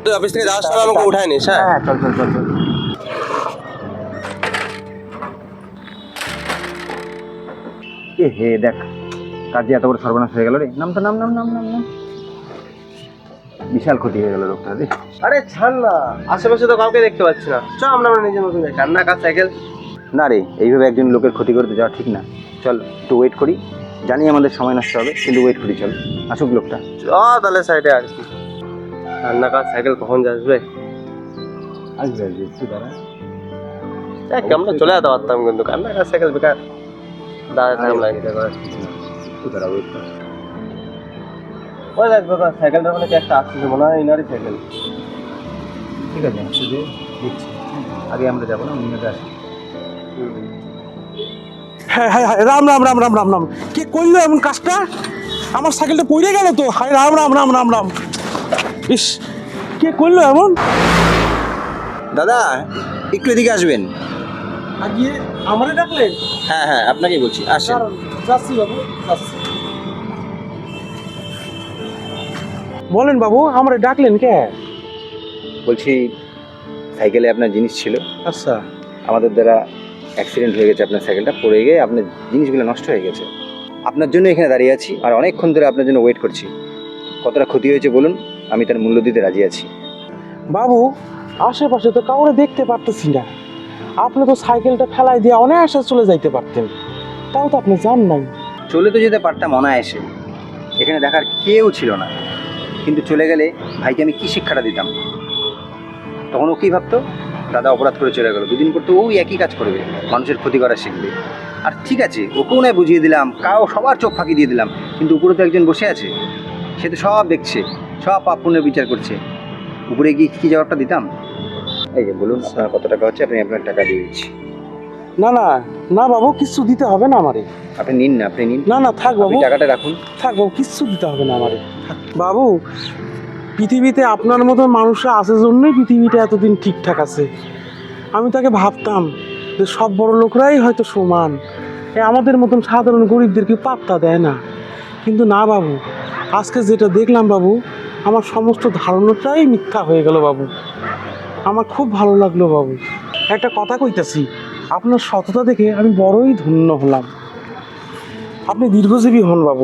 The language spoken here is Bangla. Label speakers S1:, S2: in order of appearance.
S1: তুই অফিস থেকে যাওয়ার সময় আমাকে উঠায় নিস। হ্যাঁ
S2: হ্যাঁ চল চল চল চল। এ হে দেখ, কাজে এত বড় সর্বনাশ হয়ে গেল রে। নাম তো নাম নাম নাম নাম নাম। বিশাল ক্ষতি হয়ে গেল লোকটা রে।
S1: আরে ছাড় না, আশেপাশে তো কাউকে দেখতে পাচ্ছি না। চল আমরা নিজের মতন যাই। কান্না কাজ সাইকেল।
S2: না রে, এইভাবে একজন লোকের ক্ষতি করতে যাওয়া ঠিক না। চল একটু ওয়েট করি, জানি আমাদের সময় নষ্ট হবে, কিন্তু ওয়েট করি। চল আসুক লোকটা।
S1: তাহলে সাইডে আর কি। কান্না কাজ সাইকেল কখন আসবে?
S2: আসবে আসবে, একটু দাঁড়া।
S1: আমরা চলে যেতে পারতাম, কিন্তু কান্না কাজ সাইকেল বেকার দাঁড়াতে টাইম লাগে।
S2: একটু দাঁড়া, ওয়েট কর।
S1: ওই দেখ দাদা, সাইকেলটা মানে একটা আসছে, মনে হয় ইনারই সাইকেল।
S2: ঠিক আছে, আসতে দে, দেখছি। আগে আমরা যাবো না, অন্য জায়গায় আসি।
S3: হ্যাঁ হ্যাঁ হ্যাঁ, রাম রাম রাম রাম রাম রাম। কে করলো এমন কাজটা? আমার সাইকেলটা পড়ে গেল তো। হায় রাম রাম রাম রাম রাম। ইস, কে করলো এমন?
S2: দাদা একটু এদিকে আসবেন।
S3: আগিয়ে আমারে ডাকলেন?
S2: হ্যাঁ হ্যাঁ, আপনাকেই বলছি, আসেন।
S3: যাচ্ছি বাবু, যাচ্ছি। বলেন বাবু, আমারে ডাকলেন কে?
S2: বলছি সাইকেলে আপনার জিনিস ছিল,
S3: আচ্ছা।
S2: আমাদের দ্বারা অ্যাক্সিডেন্ট হয়ে গেছে, আপনার সাইকেলটা পড়ে গিয়ে আপনার জিনিসগুলো নষ্ট হয়ে গেছে। আপনার জন্য এখানে দাঁড়িয়ে আছি, আর অনেকক্ষণ ধরে আপনার জন্য ওয়েট করছি। কতটা ক্ষতি হয়েছে বলুন, আমি তার মূল্য দিতে রাজি আছি।
S3: বাবু, আশেপাশে তো কাউরে দেখতে পারতেছি না। আপনি তো সাইকেলটা ফেলাই দিয়ে অনায়াসে চলে যাইতে পারতেন, তাও তো আপনি যান নাই।
S2: চলে তো যেতে পারতাম অনায়াসে, এখানে দেখার কেউ ছিল না। কিন্তু চলে গেলে ভাইকে আমি কি শিক্ষাটা দিতাম? তখন ও কী ভাবতো? দাদা অপরাধ করে চলে গেল, দুদিন পর তো ওই একই কাজ করবে, মানুষের ক্ষতি করা শিখবে। আর ঠিক আছে, ওকেও নয় বুঝিয়ে দিলাম, সবার চোখ ফাঁকি দিয়ে দিলাম, কিন্তু উপরে তো একজন বসে আছে, সে তো সব দেখছে, সব পাপ পুণ্যের বিচার করছে। উপরে গিয়ে কী জবাবটা দিতাম? এই যে বলুন, আপনার কত টাকা হচ্ছে, আপনি আপনার টাকা দিয়ে দিচ্ছি।
S3: না না না বাবু, কিচ্ছু দিতে হবে না আমারে।
S2: আপনি নিন না, আপনি নিন।
S3: না না, থাক বাবু,
S2: আপনি টাকাটা রাখুন।
S3: থাক বাবু, কিচ্ছু দিতে হবে না আমারে। বাবু, পৃথিবীতে আপনার মতন মানুষরা আছে জন্যই পৃথিবীটা এতদিন ঠিকঠাক আছে। আমি তাকে ভাবতাম যে সব বড় লোকরাই হয়তো সমান, আমাদের মতন সাধারণ গরিবদেরকে পাত্তা দেয় না। কিন্তু না বাবু, আজকে যেটা দেখলাম বাবু, আমার সমস্ত ধারণাটাই মিথ্যা হয়ে গেল বাবু। আমার খুব ভালো লাগলো বাবু। একটা কথা কইতাছি, আপনার সততা দেখে আমি বড়ই ধন্য হলাম। আপনি দীর্ঘজীবী হন বাবু।